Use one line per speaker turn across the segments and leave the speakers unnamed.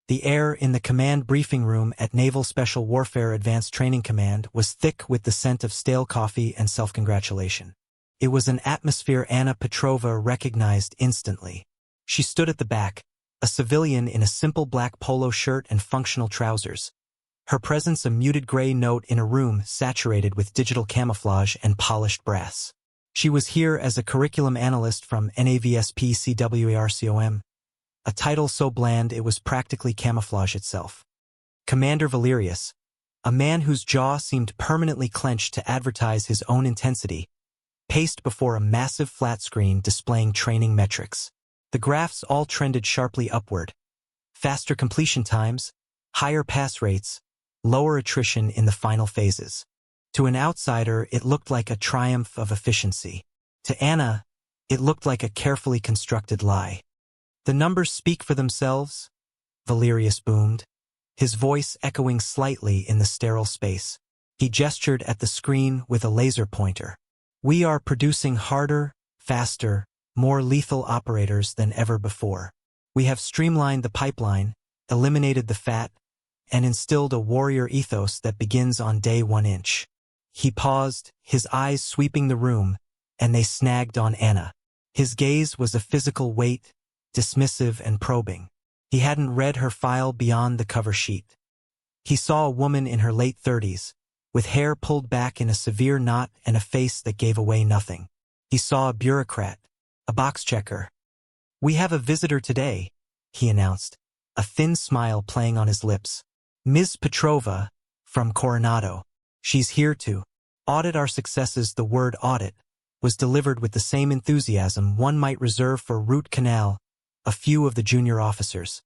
The air in the command briefing room at Naval Special Warfare Advanced Training Command was thick with the scent of stale coffee and self-congratulation. It was an atmosphere Anna Petrova recognized instantly. She stood at the back, a civilian in a simple black polo shirt and functional trousers. Her presence a muted gray note in a room saturated with digital camouflage and polished brass. She was here as a curriculum analyst from NAVSP-CWARCOM, a title so bland it was practically camouflage itself. Commander Valerius, a man whose jaw seemed permanently clenched to advertise his own intensity, paced before a massive flat screen displaying training metrics. The graphs all trended sharply upward. Faster completion times, higher pass rates, lower attrition in the final phases. To an outsider, it looked like a triumph of efficiency. To Anna, it looked like a carefully constructed lie. The numbers speak for themselves, Valerius boomed, his voice echoing slightly in the sterile space. He gestured at the screen with a laser pointer. We are producing harder, faster, more lethal operators than ever before. We have streamlined the pipeline, eliminated the fat, and instilled a warrior ethos that begins on day 1 inch. He paused, his eyes sweeping the room, and they snagged on Anna. His gaze was a physical weight, dismissive and probing. He hadn't read her file beyond the cover sheet. He saw a woman in her late 30s, with hair pulled back in a severe knot and a face that gave away nothing. He saw a bureaucrat, a box checker. We have a visitor today, he announced, a thin smile playing on his lips. Ms. Petrova, from Coronado. She's here to audit our successes. The word audit was delivered with the same enthusiasm one might reserve for root canal. A few of the junior officers,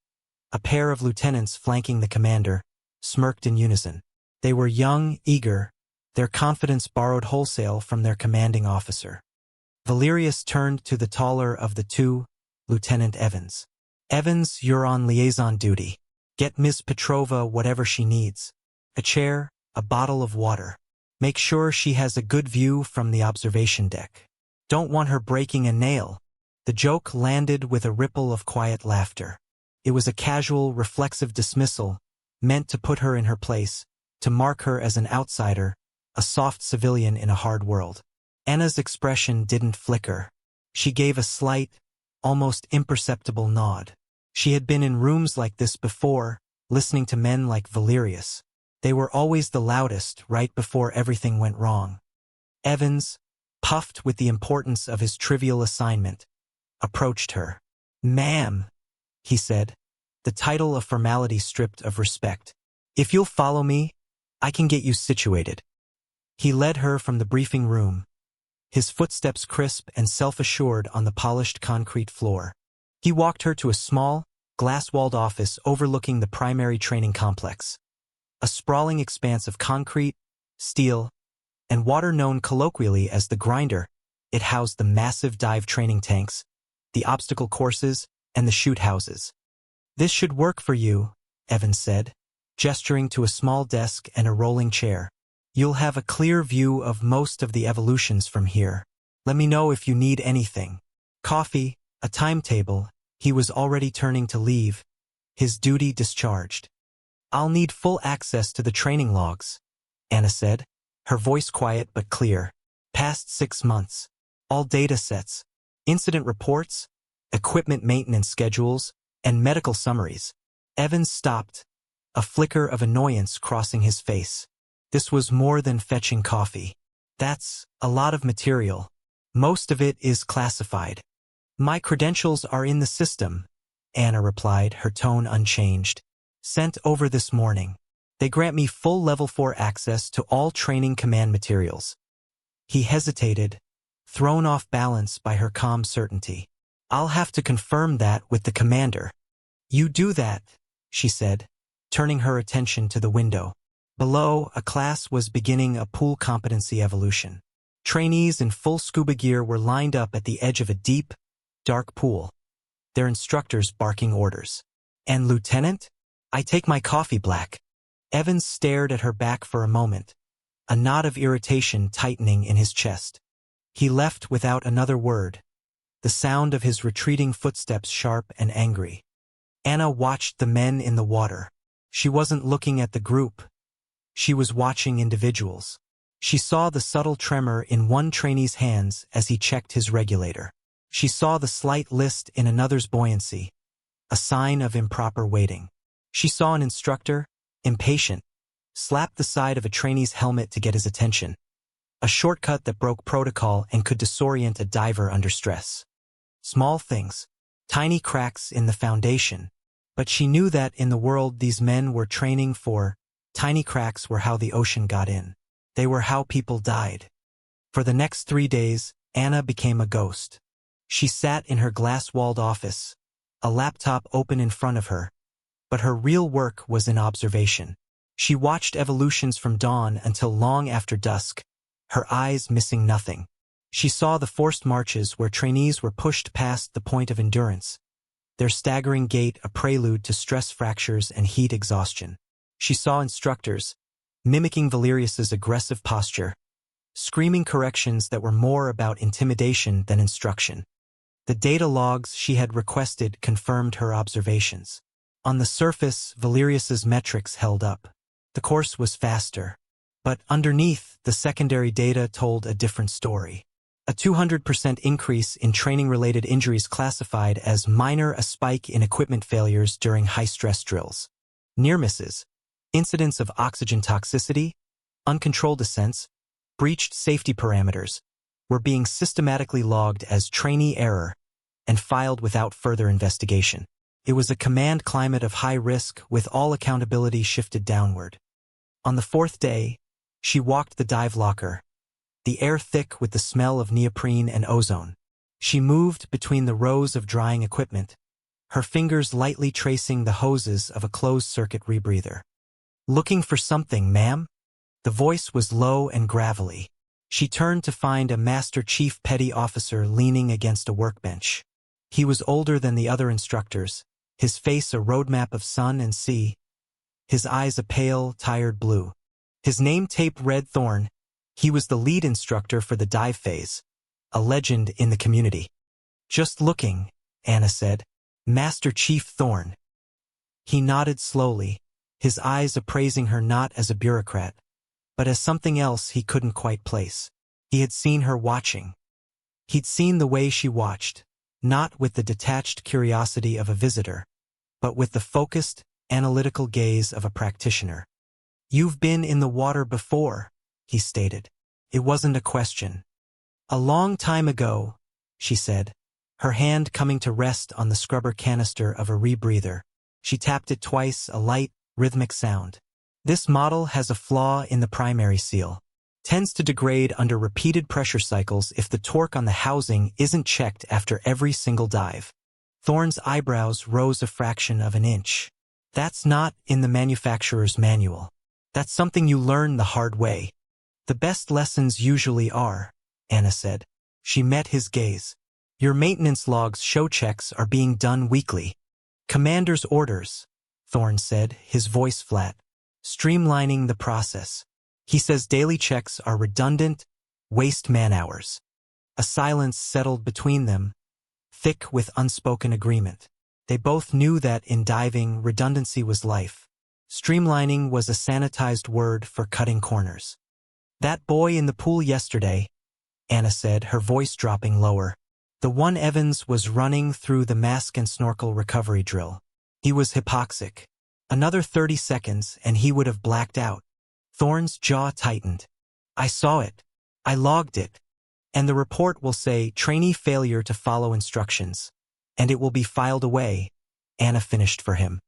a pair of lieutenants flanking the commander, smirked in unison. They were young, eager, their confidence borrowed wholesale from their commanding officer. Valerius turned to the taller of the two, Lieutenant Evans. Evans, you're on liaison duty. Get Ms. Petrova whatever she needs. A chair, a bottle of water. Make sure she has a good view from the observation deck. Don't want her breaking a nail. The joke landed with a ripple of quiet laughter. It was a casual, reflexive dismissal, meant to put her in her place, to mark her as an outsider, a soft civilian in a hard world. Anna's expression didn't flicker. She gave a slight, almost imperceptible nod. She had been in rooms like this before, listening to men like Valerius. They were always the loudest right before everything went wrong. Evans, puffed with the importance of his trivial assignment, approached her. Ma'am, he said, the title of formality stripped of respect. If you'll follow me, I can get you situated. He led her from the briefing room, his footsteps crisp and self-assured on the polished concrete floor. He walked her to a small, glass-walled office overlooking the primary training complex. A sprawling expanse of concrete, steel, and water known colloquially as the grinder, it housed the massive dive training tanks, the obstacle courses, and the shoot houses. This should work for you, Evans said, gesturing to a small desk and a rolling chair. You'll have a clear view of most of the evolutions from here. Let me know if you need anything. Coffee, a timetable. He was already turning to leave, his duty discharged. I'll need full access to the training logs, Anna said, her voice quiet but clear. Past 6 months. All data sets, incident reports, equipment maintenance schedules, and medical summaries. Evans stopped, a flicker of annoyance crossing his face. This was more than fetching coffee. That's a lot of material. Most of it is classified. My credentials are in the system, Anna replied, her tone unchanged. Sent over this morning. They grant me full level 4 access to all training command materials. He hesitated, thrown off balance by her calm certainty. I'll have to confirm that with the commander. You do that, she said, turning her attention to the window. Below, a class was beginning a pool competency evolution. Trainees in full scuba gear were lined up at the edge of a deep, dark pool, their instructors barking orders. And Lieutenant? I take my coffee black. Evans stared at her back for a moment, a knot of irritation tightening in his chest. He left without another word, the sound of his retreating footsteps sharp and angry. Anna watched the men in the water. She wasn't looking at the group. She was watching individuals. She saw the subtle tremor in one trainee's hands as he checked his regulator. She saw the slight list in another's buoyancy, a sign of improper weighting. She saw an instructor, impatient, slap the side of a trainee's helmet to get his attention, a shortcut that broke protocol and could disorient a diver under stress. Small things, tiny cracks in the foundation, but she knew that in the world these men were training for, tiny cracks were how the ocean got in. They were how people died. For the next 3 days, Anna became a ghost. She sat in her glass-walled office, a laptop open in front of her, but her real work was in observation. She watched evolutions from dawn until long after dusk, her eyes missing nothing. She saw the forced marches where trainees were pushed past the point of endurance, their staggering gait a prelude to stress fractures and heat exhaustion. She saw instructors, mimicking Valerius's aggressive posture, screaming corrections that were more about intimidation than instruction. The data logs she had requested confirmed her observations. On the surface, Valerius's metrics held up. The course was faster. But underneath, the secondary data told a different story. A 200% increase in training-related injuries classified as minor, a spike in equipment failures during high-stress drills. Near misses, incidents of oxygen toxicity, uncontrolled descents, breached safety parameters, were being systematically logged as trainee error and filed without further investigation. It was a command climate of high risk with all accountability shifted downward. On the 4th day, she walked the dive locker, the air thick with the smell of neoprene and ozone. She moved between the rows of drying equipment, her fingers lightly tracing the hoses of a closed-circuit rebreather. "Looking for something, ma'am?" The voice was low and gravelly. She turned to find a Master Chief Petty Officer leaning against a workbench. He was older than the other instructors, his face a roadmap of sun and sea, his eyes a pale, tired blue. His name tape read Thorne. He was the lead instructor for the dive phase, a legend in the community. "Just looking," Anna said. "Master Chief Thorne." He nodded slowly, his eyes appraising her not as a bureaucrat, but as something else he couldn't quite place. He had seen her watching. He'd seen the way she watched, not with the detached curiosity of a visitor, but with the focused, analytical gaze of a practitioner. "You've been in the water before," he stated. It wasn't a question. "A long time ago," she said, her hand coming to rest on the scrubber canister of a rebreather. She tapped it twice, a light, rhythmic sound. "This model has a flaw in the primary seal. Tends to degrade under repeated pressure cycles if the torque on the housing isn't checked after every single dive." Thorne's eyebrows rose a fraction of an inch. "That's not in the manufacturer's manual. That's something you learn the hard way." "The best lessons usually are," Anna said. She met his gaze. "Your maintenance logs show checks are being done weekly." "Commander's orders," Thorne said, his voice flat, streamlining the process. "He says daily checks are redundant, waste man-hours." A silence settled between them, thick with unspoken agreement. They both knew that in diving, redundancy was life. Streamlining was a sanitized word for cutting corners. "That boy in the pool yesterday," Anna said, her voice dropping lower. "The one Evans was running through the mask and snorkel recovery drill. He was hypoxic. Another 30 seconds and he would have blacked out." Thorne's jaw tightened. "I saw it. I logged it. And the report will say trainee failure to follow instructions. And it will be filed away," Anna finished for him.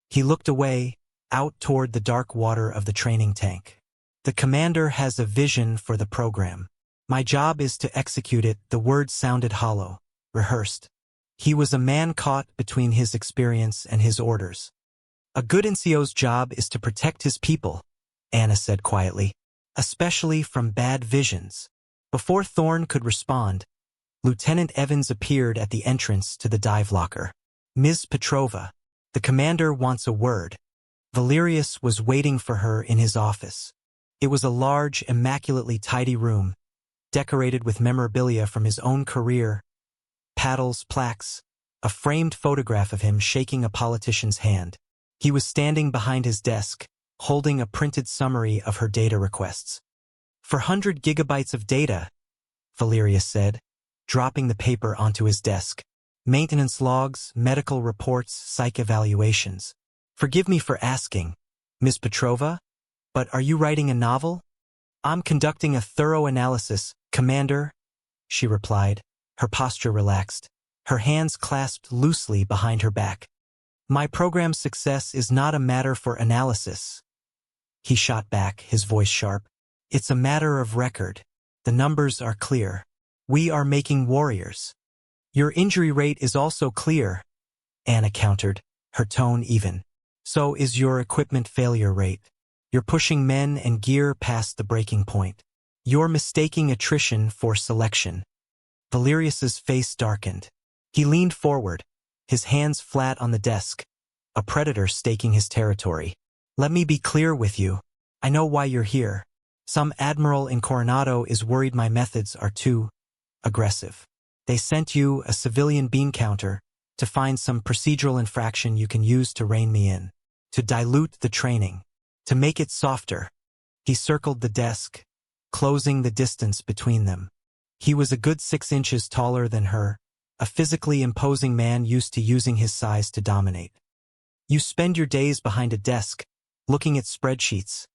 He looked away, out toward the dark water of the training tank. "The commander has a vision for the program. My job is to execute it." The words sounded hollow, rehearsed. He was a man caught between his experience and his orders. "A good NCO's job is to protect his people," Anna said quietly, "especially from bad visions." Before Thorne could respond, Lieutenant Evans appeared at the entrance to the dive locker. "Ms. Petrova, the commander wants a word." Valerius was waiting for her in his office. It was a large, immaculately tidy room, decorated with memorabilia from his own career, paddles, plaques, a framed photograph of him shaking a politician's hand. He was standing behind his desk, holding a printed summary of her data requests. "For 100 gigabytes of data," Valerius said, dropping the paper onto his desk. "Maintenance logs, medical reports, psych evaluations. Forgive me for asking, Ms. Petrova, but are you writing a novel?" "I'm conducting a thorough analysis, Commander," she replied, her posture relaxed, her hands clasped loosely behind her back. "My program's success is not a matter for analysis," he shot back, his voice sharp. "It's a matter of record. The numbers are clear. We are making warriors." "Your injury rate is also clear," Anna countered, her tone even. "So is your equipment failure rate. You're pushing men and gear past the breaking point. You're mistaking attrition for selection." Valerius's face darkened. He leaned forward, his hands flat on the desk, a predator staking his territory. "Let me be clear with you. I know why you're here. Some admiral in Coronado is worried my methods are too aggressive. They sent you, a civilian bean counter, to find some procedural infraction you can use to rein me in, to dilute the training, to make it softer." He circled the desk, closing the distance between them. He was a good 6 inches taller than her, a physically imposing man used to using his size to dominate. "You spend your days behind a desk, looking at spreadsheets,"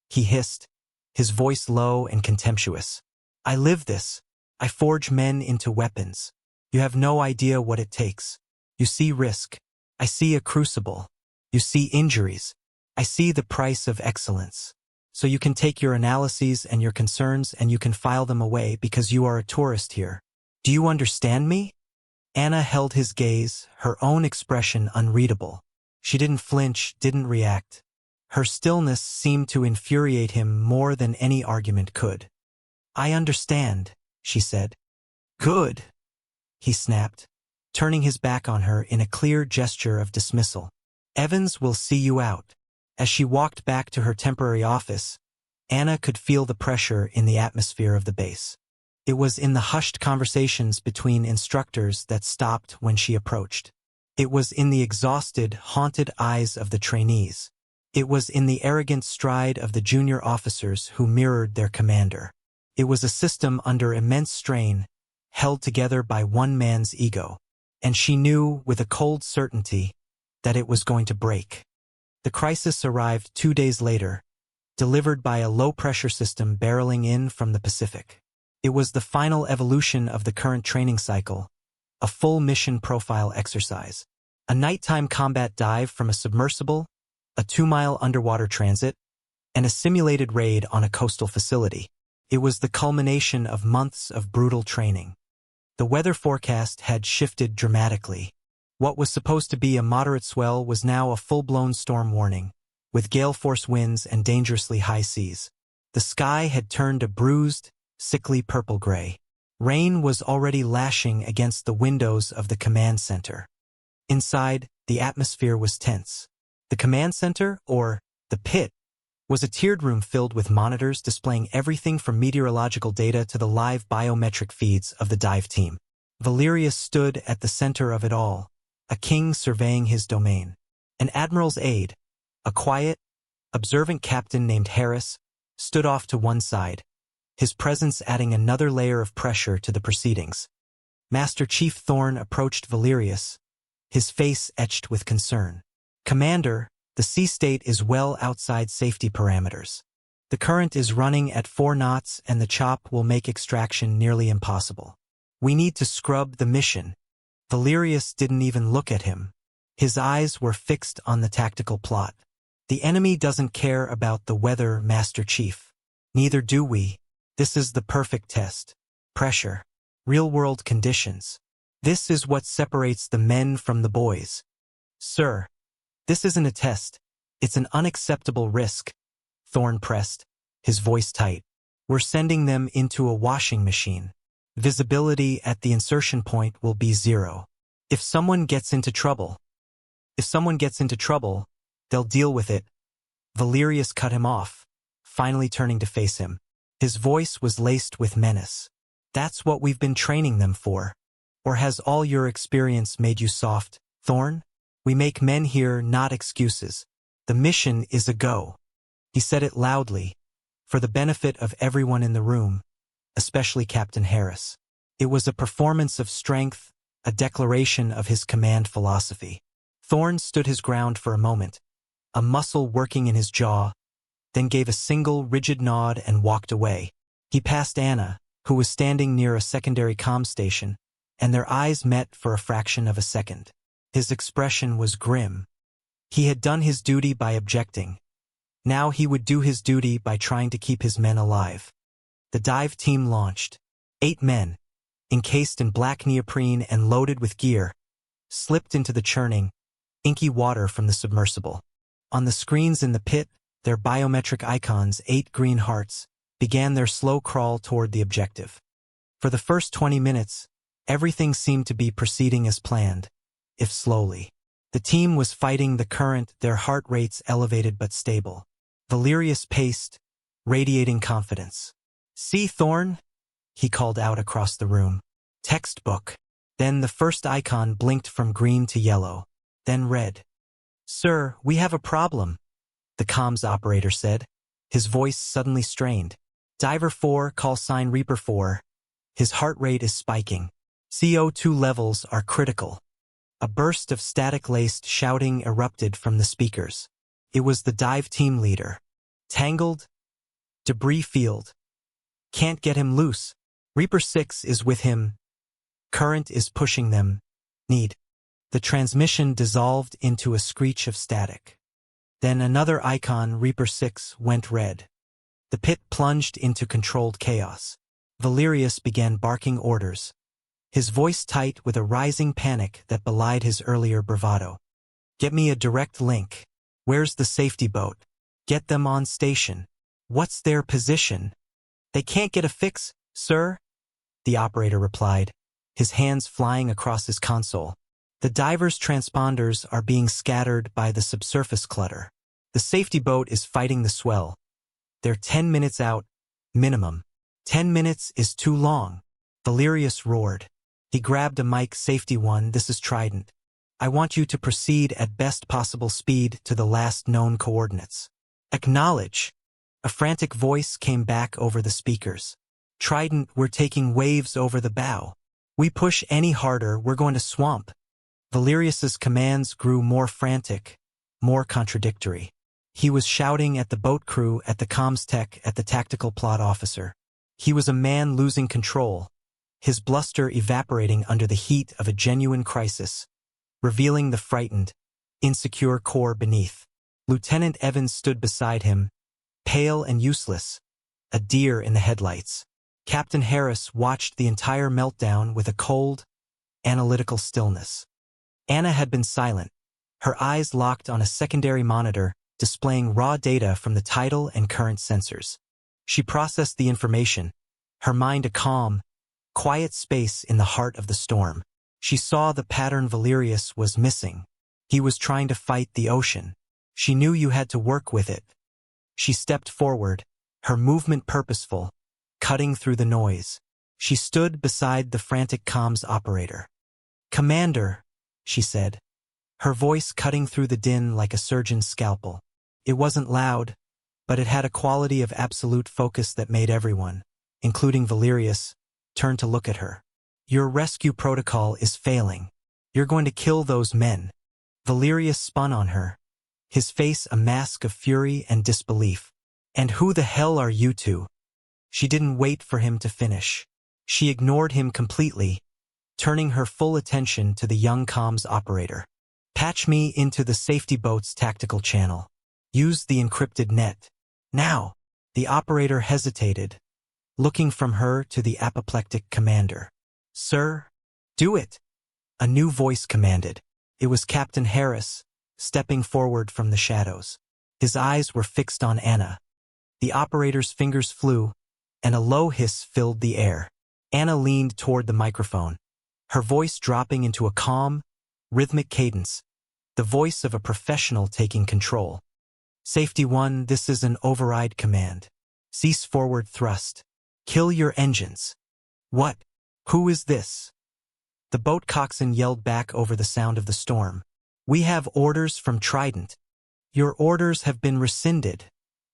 he hissed, his voice low and contemptuous. "I live this. I forge men into weapons. You have no idea what it takes. You see risk. I see a crucible. You see injuries. I see the price of excellence. So you can take your analyses and your concerns and you can file them away because you are a tourist here. Do you understand me?" Anna held his gaze, her own expression unreadable. She didn't flinch, didn't react. Her stillness seemed to infuriate him more than any argument could. "I understand," she said. "Good," he snapped, turning his back on her in a clear gesture of dismissal. "Evans will see you out." As she walked back to her temporary office, Anna could feel the pressure in the atmosphere of the base. It was in the hushed conversations between instructors that stopped when she approached. It was in the exhausted, haunted eyes of the trainees. It was in the arrogant stride of the junior officers who mirrored their commander. It was a system under immense strain, held together by one man's ego. And she knew, with a cold certainty, that it was going to break. The crisis arrived 2 days later, delivered by a low-pressure system barreling in from the Pacific. It was the final evolution of the current training cycle, a full mission profile exercise. A nighttime combat dive from a submersible, a 2-mile underwater transit, and a simulated raid on a coastal facility. It was the culmination of months of brutal training. The weather forecast had shifted dramatically. What was supposed to be a moderate swell was now a full-blown storm warning, with gale-force winds and dangerously high seas. The sky had turned a bruised, sickly purple-gray. Rain was already lashing against the windows of the command center. Inside, the atmosphere was tense. The command center, or the pit, was a tiered room filled with monitors displaying everything from meteorological data to the live biometric feeds of the dive team. Valerius stood at the center of it all, a king surveying his domain. An admiral's aide, a quiet, observant captain named Harris, stood off to one side, his presence adding another layer of pressure to the proceedings. Master Chief Thorne approached Valerius, his face etched with concern. "Commander, the sea state is well outside safety parameters. The current is running at 4 knots and the chop will make extraction nearly impossible. We need to scrub the mission." Valerius didn't even look at him. His eyes were fixed on the tactical plot. "The enemy doesn't care about the weather, Master Chief. Neither do we. This is the perfect test. Pressure. Real-world conditions. This is what separates the men from the boys." "Sir, this isn't a test. It's an unacceptable risk," Thorne pressed, his voice tight. "We're sending them into a washing machine. Visibility at the insertion point will be 0. If someone gets into trouble, they'll deal with it." Valerius cut him off, finally turning to face him. His voice was laced with menace. "That's what we've been training them for. Or has all your experience made you soft, Thorn? We make men here, not excuses. The mission is a go. He said it loudly, for the benefit of everyone in the room, especially Captain Harris. It was a performance of strength, a declaration of his command philosophy. Thorn stood his ground for a moment, a muscle working in his jaw, then gave a single rigid nod and walked away. He passed Anna, who was standing near a secondary comm station, and their eyes met for a fraction of a second. His expression was grim. He had done his duty by objecting. Now he would do his duty by trying to keep his men alive. The dive team launched. 8 men, encased in black neoprene and loaded with gear, slipped into the churning, inky water from the submersible. On the screens in the pit, their biometric icons, 8 green hearts, began their slow crawl toward the objective. For the first 20 minutes, everything seemed to be proceeding as planned, if slowly. The team was fighting the current, their heart rates elevated but stable. Valerius paced, radiating confidence. "See, Thorn?" he called out across the room. "Textbook." Then the first icon blinked from green to yellow, then red. "Sir, we have a problem," the comms operator said, his voice suddenly strained. "Diver 4, call sign Reaper 4. His heart rate is spiking. CO2 levels are critical." A burst of static-laced shouting erupted from the speakers. It was the dive team leader. "Tangled? Debris field. Can't get him loose. Reaper 6 is with him. Current is pushing them. Need." The transmission dissolved into a screech of static. Then another icon, Reaper 6, went red. The pit plunged into controlled chaos. Valerius began barking orders, his voice tight with a rising panic that belied his earlier bravado. "Get me a direct link. Where's the safety boat? Get them on station. What's their position?" "They can't get a fix, sir," the operator replied, his hands flying across his console. "The divers' transponders are being scattered by the subsurface clutter. The safety boat is fighting the swell. They're 10 minutes out, minimum. 10 minutes is too long." Valerius roared. He grabbed a mic. "Safety 1, this is Trident. I want you to proceed at best possible speed to the last known coordinates." "Acknowledge." A frantic voice came back over the speakers. "Trident, we're taking waves over the bow. We push any harder, we're going to swamp." Valerius's commands grew more frantic, more contradictory. He was shouting at the boat crew, at the comms tech, at the tactical plot officer. He was a man losing control, his bluster evaporating under the heat of a genuine crisis, revealing the frightened, insecure core beneath. Lieutenant Evans stood beside him, pale and useless, a deer in the headlights. Captain Harris watched the entire meltdown with a cold, analytical stillness. Anna had been silent, her eyes locked on a secondary monitor displaying raw data from the tidal and current sensors. She processed the information, her mind a calm, quiet space in the heart of the storm. She saw the pattern Valerius was missing. He was trying to fight the ocean. She knew you had to work with it. She stepped forward, her movement purposeful, cutting through the noise. She stood beside the frantic comms operator. "Commander," she said, her voice cutting through the din like a surgeon's scalpel. It wasn't loud, but it had a quality of absolute focus that made everyone, including Valerius, turn to look at her. "Your rescue protocol is failing. You're going to kill those men." Valerius spun on her, his face a mask of fury and disbelief. "And who the hell are you two?" She didn't wait for him to finish. She ignored him completely, turning her full attention to the young comms operator. "Patch me into the safety boat's tactical channel. Use the encrypted net. Now." The operator hesitated, looking from her to the apoplectic commander. "Sir, do it," a new voice commanded. It was Captain Harris, stepping forward from the shadows. His eyes were fixed on Anna. The operator's fingers flew, and a low hiss filled the air. Anna leaned toward the microphone, her voice dropping into a calm, rhythmic cadence, the voice of a professional taking control. "Safety 1, this is an override command. Cease forward thrust. Kill your engines." "What? Who is this?" The boat coxswain yelled back over the sound of the storm. "We have orders from Trident." "Your orders have been rescinded,"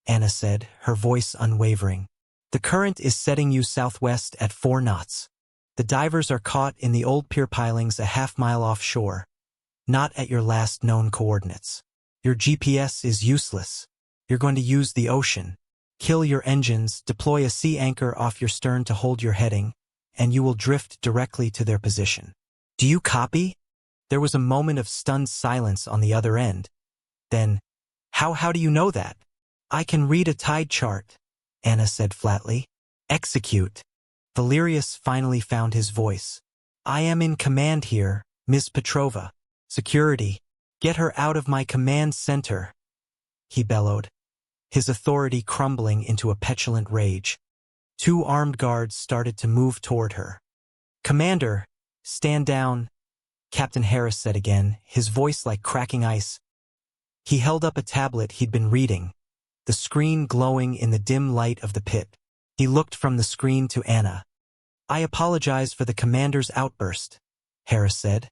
Anna said, her voice unwavering. "The current is setting you southwest at 4 knots. The divers are caught in the old pier pilings a half-mile offshore, not at your last known coordinates. Your GPS is useless. You're going to use the ocean. Kill your engines, deploy a sea anchor off your stern to hold your heading, and you will drift directly to their position. Do you copy?" There was a moment of stunned silence on the other end. Then, How do you know that?" "I can read a tide chart," Anna said flatly. "Execute." Valerius finally found his voice. "I am in command here, Ms. Petrova. Security, get her out of my command center," he bellowed, his authority crumbling into a petulant rage. 2 armed guards started to move toward her. "Commander, stand down," Captain Harris said again, his voice like cracking ice. He held up a tablet he'd been reading, the screen glowing in the dim light of the pit. He looked from the screen to Anna. "I apologize for the commander's outburst," Harris said,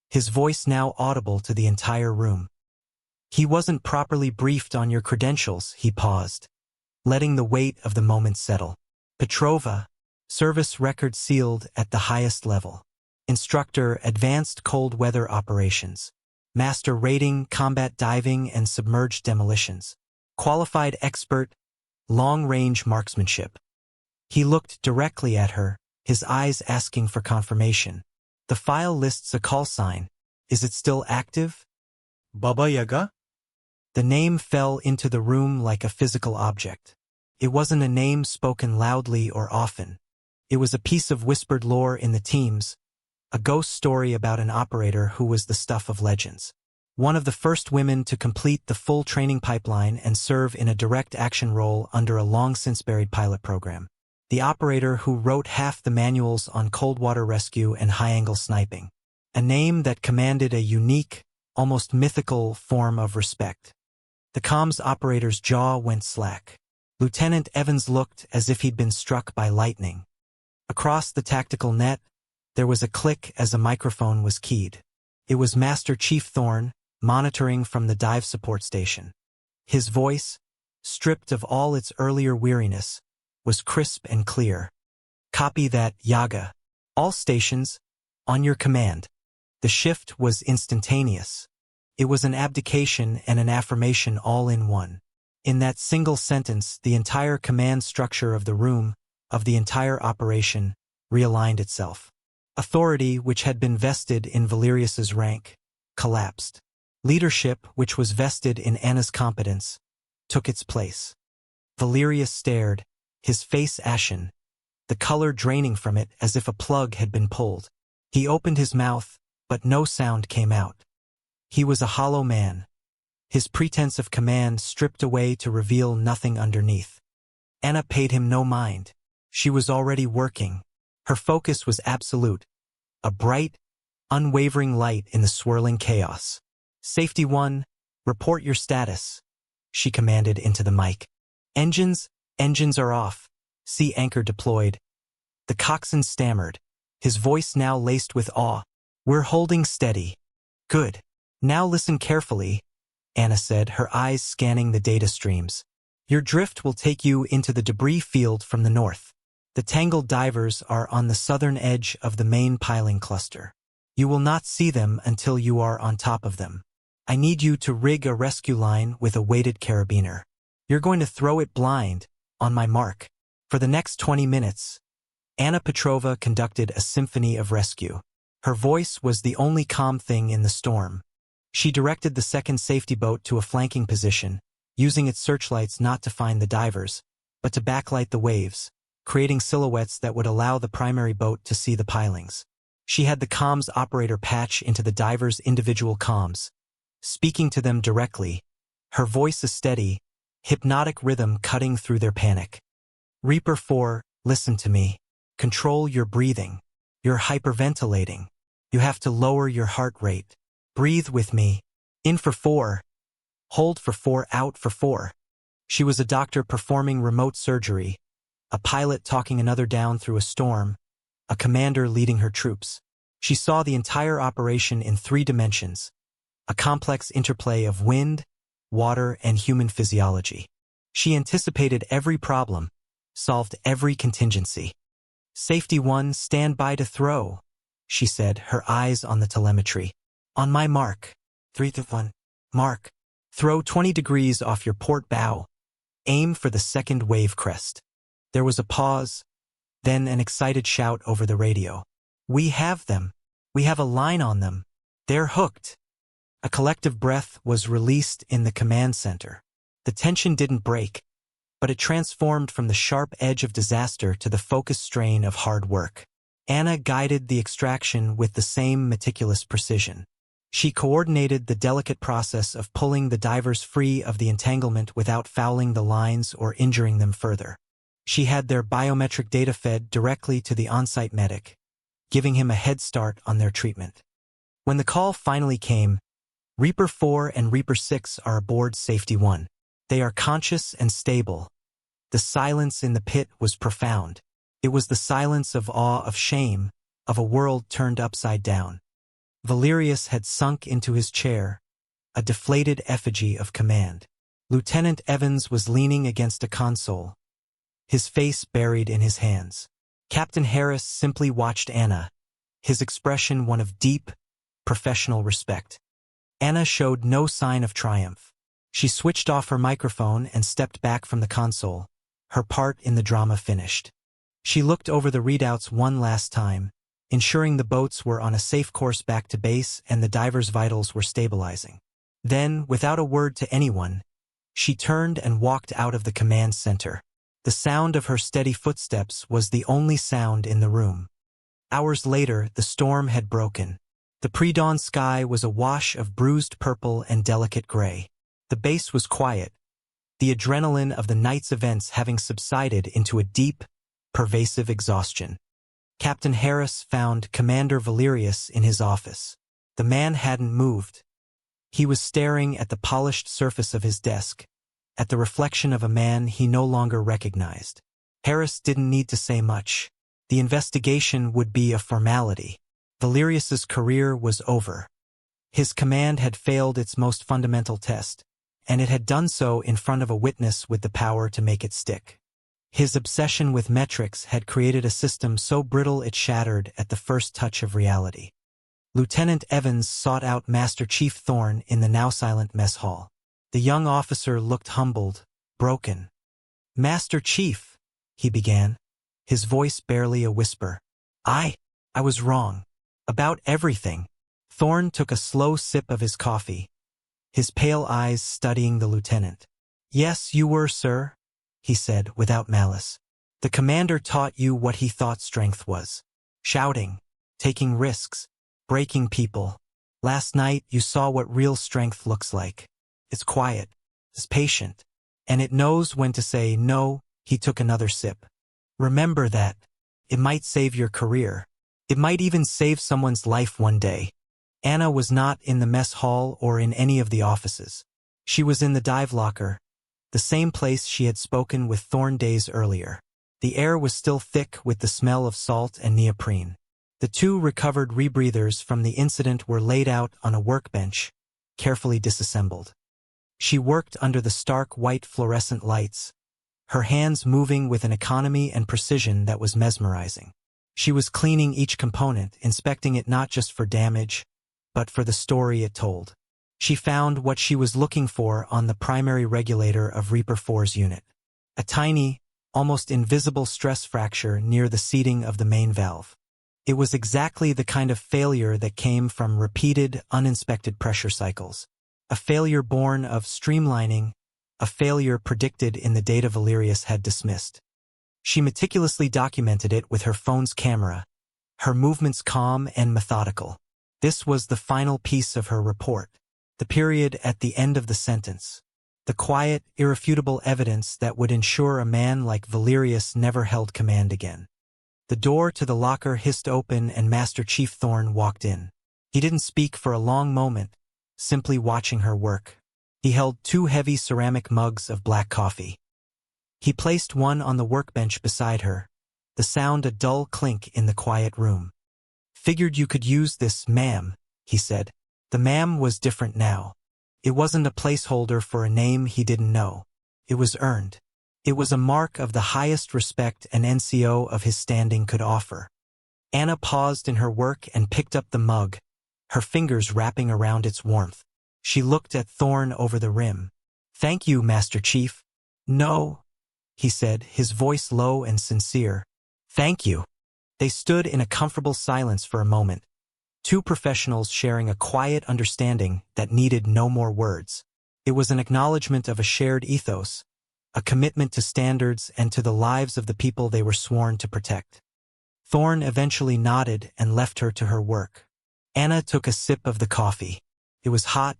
his voice now audible to the entire room. "He wasn't properly briefed on your credentials," he paused, letting the weight of the moment settle. "Petrova, service record sealed at the highest level. Instructor, Advanced Cold Weather Operations. Master Rating, Combat Diving and Submerged Demolitions. Qualified Expert, Long-Range Marksmanship." He looked directly at her, his eyes asking for confirmation. "The file lists a call sign. Is it still active?"
"Baba Yaga?"
The name fell into the room like a physical object. It wasn't a name spoken loudly or often. It was a piece of whispered lore in the teams, a ghost story about an operator who was the stuff of legends. One of the first women to complete the full training pipeline and serve in a direct action role under a long-since-buried pilot program. The operator who wrote half the manuals on cold water rescue and high-angle sniping. A name that commanded a unique, almost mythical form of respect. The comms operator's jaw went slack. Lieutenant Evans looked as if he'd been struck by lightning. Across the tactical net, there was a click as a microphone was keyed. It was Master Chief Thorne, monitoring from the dive support station. His voice, stripped of all its earlier weariness, was crisp and clear. "Copy that, Yaga. All stations, on your command." The shift was instantaneous. It was an abdication and an affirmation all in one. In that single sentence, the entire command structure of the room, of the entire operation, realigned itself. Authority, which had been vested in Valerius's rank, collapsed. Leadership, which was vested in Anna's competence, took its place. Valerius stared, his face ashen, the color draining from it as if a plug had been pulled. He opened his mouth, but no sound came out. He was a hollow man, his pretense of command stripped away to reveal nothing underneath. Anna paid him no mind. She was already working. Her focus was absolute, a bright, unwavering light in the swirling chaos. "Safety 1, report your status," she commanded into the mic. Engines are off. Sea anchor deployed." The coxswain stammered, his voice now laced with awe. "We're holding steady." "Good. Now listen carefully," Anna said, her eyes scanning the data streams. "Your drift will take you into the debris field from the north. The tangled divers are on the southern edge of the main piling cluster. You will not see them until you are on top of them. I need you to rig a rescue line with a weighted carabiner. You're going to throw it blind, on my mark. For the next 20 minutes, Anna Petrova conducted a symphony of rescue. Her voice was the only calm thing in the storm. She directed the second safety boat to a flanking position, using its searchlights not to find the divers, but to backlight the waves, creating silhouettes that would allow the primary boat to see the pilings. She had the comms operator patch into the divers' individual comms, speaking to them directly, her voice a steady, hypnotic rhythm cutting through their panic. "Reaper 4, listen to me. Control your breathing. You're hyperventilating. You have to lower your heart rate. Breathe with me. In for 4. Hold for 4, out for 4. She was a doctor performing remote surgery, a pilot talking another down through a storm, a commander leading her troops. She saw the entire operation in 3 dimensions, a complex interplay of wind, water, and human physiology. She anticipated every problem, solved every contingency. "Safety 1, stand by to throw," she said, her eyes on the telemetry. "On my mark. 3 to 1. Mark. Throw 20 degrees off your port bow. Aim for the second wave crest." There was a pause, then an excited shout over the radio. "We have them. We have a line on them. They're hooked." A collective breath was released in the command center. The tension didn't break, but it transformed from the sharp edge of disaster to the focused strain of hard work. Anna guided the extraction with the same meticulous precision. She coordinated the delicate process of pulling the divers free of the entanglement without fouling the lines or injuring them further. She had their biometric data fed directly to the on-site medic, giving him a head start on their treatment. When the call finally came, Reaper 4 and Reaper 6 are aboard Safety 1. They are conscious and stable. The silence in the pit was profound. It was the silence of awe, of shame, of a world turned upside down. Valerius had sunk into his chair, a deflated effigy of command. Lieutenant Evans was leaning against a console, his face buried in his hands. Captain Harris simply watched Anna, his expression one of deep, professional respect. Anna showed no sign of triumph. She switched off her microphone and stepped back from the console, her part in the drama finished. She looked over the readouts one last time, ensuring the boats were on a safe course back to base and the divers' vitals were stabilizing. Then, without a word to anyone, she turned and walked out of the command center. The sound of her steady footsteps was the only sound in the room. Hours later, the storm had broken. The pre-dawn sky was a wash of bruised purple and delicate gray. The base was quiet, the adrenaline of the night's events having subsided into a deep, pervasive exhaustion. Captain Harris found Commander Valerius in his office. The man hadn't moved. He was staring at the polished surface of his desk, at the reflection of a man he no longer recognized. Harris didn't need to say much. The investigation would be a formality. Valerius's career was over. His command had failed its most fundamental test, and it had done so in front of a witness with the power to make it stick. His obsession with metrics had created a system so brittle it shattered at the first touch of reality. Lieutenant Evans sought out Master Chief Thorne in the now-silent mess hall. The young officer looked humbled, broken. "Master Chief," he began, his voice barely a whisper. I was wrong. About everything." Thorne took a slow sip of his coffee, his pale eyes studying the lieutenant. "Yes, you were, sir," he said without malice. "The commander taught you what he thought strength was. Shouting, taking risks, breaking people. Last night you saw what real strength looks like. It's quiet, it's patient, and it knows when to say no." He took another sip. "Remember that. It might save your career. It might even save someone's life one day." Anna was not in the mess hall or in any of the offices. She was in the dive locker, the same place she had spoken with Thorne days earlier. The air was still thick with the smell of salt and neoprene. The 2 recovered rebreathers from the incident were laid out on a workbench, carefully disassembled. She worked under the stark white fluorescent lights, her hands moving with an economy and precision that was mesmerizing. She was cleaning each component, inspecting it not just for damage, but for the story it told. She found what she was looking for on the primary regulator of Reaper 4's unit. A tiny, almost invisible stress fracture near the seating of the main valve. It was exactly the kind of failure that came from repeated, uninspected pressure cycles. A failure born of streamlining, a failure predicted in the data Valerius had dismissed. She meticulously documented it with her phone's camera, her movements calm and methodical. This was the final piece of her report, the period at the end of the sentence, the quiet, irrefutable evidence that would ensure a man like Valerius never held command again. The door to the locker hissed open and Master Chief Thorne walked in. He didn't speak for a long moment, simply watching her work. He held 2 heavy ceramic mugs of black coffee. He placed one on the workbench beside her, the sound a dull clink in the quiet room. Figured you could use this, ma'am, he said. The ma'am was different now. It wasn't a placeholder for a name he didn't know. It was earned. It was a mark of the highest respect an NCO of his standing could offer. Anna paused in her work and picked up the mug, her fingers wrapping around its warmth. She looked at Thorne over the rim. "Thank you, Master Chief." "No," he said, his voice low and sincere. "Thank you." They stood in a comfortable silence for a moment, two professionals sharing a quiet understanding that needed no more words. It was an acknowledgement of a shared ethos, a commitment to standards and to the lives of the people they were sworn to protect. Thorne eventually nodded and left her to her work. Anna took a sip of the coffee. It was hot,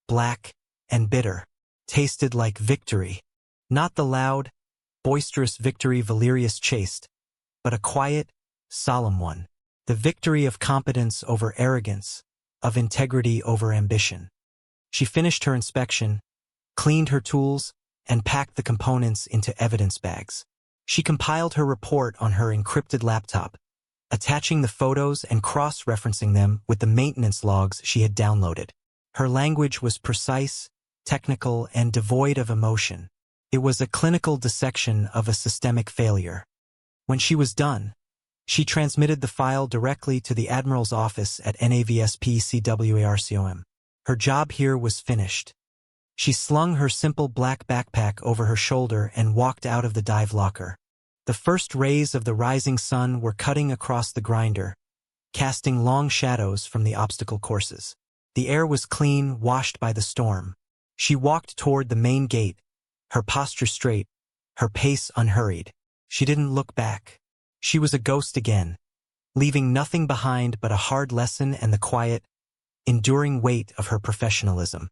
black, and bitter, tasted like victory. Not the loud, boisterous victory Valerius chased, but a quiet, solemn one. The victory of competence over arrogance, of integrity over ambition. She finished her inspection, cleaned her tools, and packed the components into evidence bags. She compiled her report on her encrypted laptop, attaching the photos and cross-referencing them with the maintenance logs she had downloaded. Her language was precise, technical, and devoid of emotion. It was a clinical dissection of a systemic failure. When she was done, she transmitted the file directly to the Admiral's office at NAVSP-CWARCOM. Her job here was finished. She slung her simple black backpack over her shoulder and walked out of the dive locker. The first rays of the rising sun were cutting across the grinder, casting long shadows from the obstacle courses. The air was clean, washed by the storm. She walked toward the main gate, her posture straight, her pace unhurried. She didn't look back. She was a ghost again, leaving nothing behind but a hard lesson and the quiet, enduring weight of her professionalism.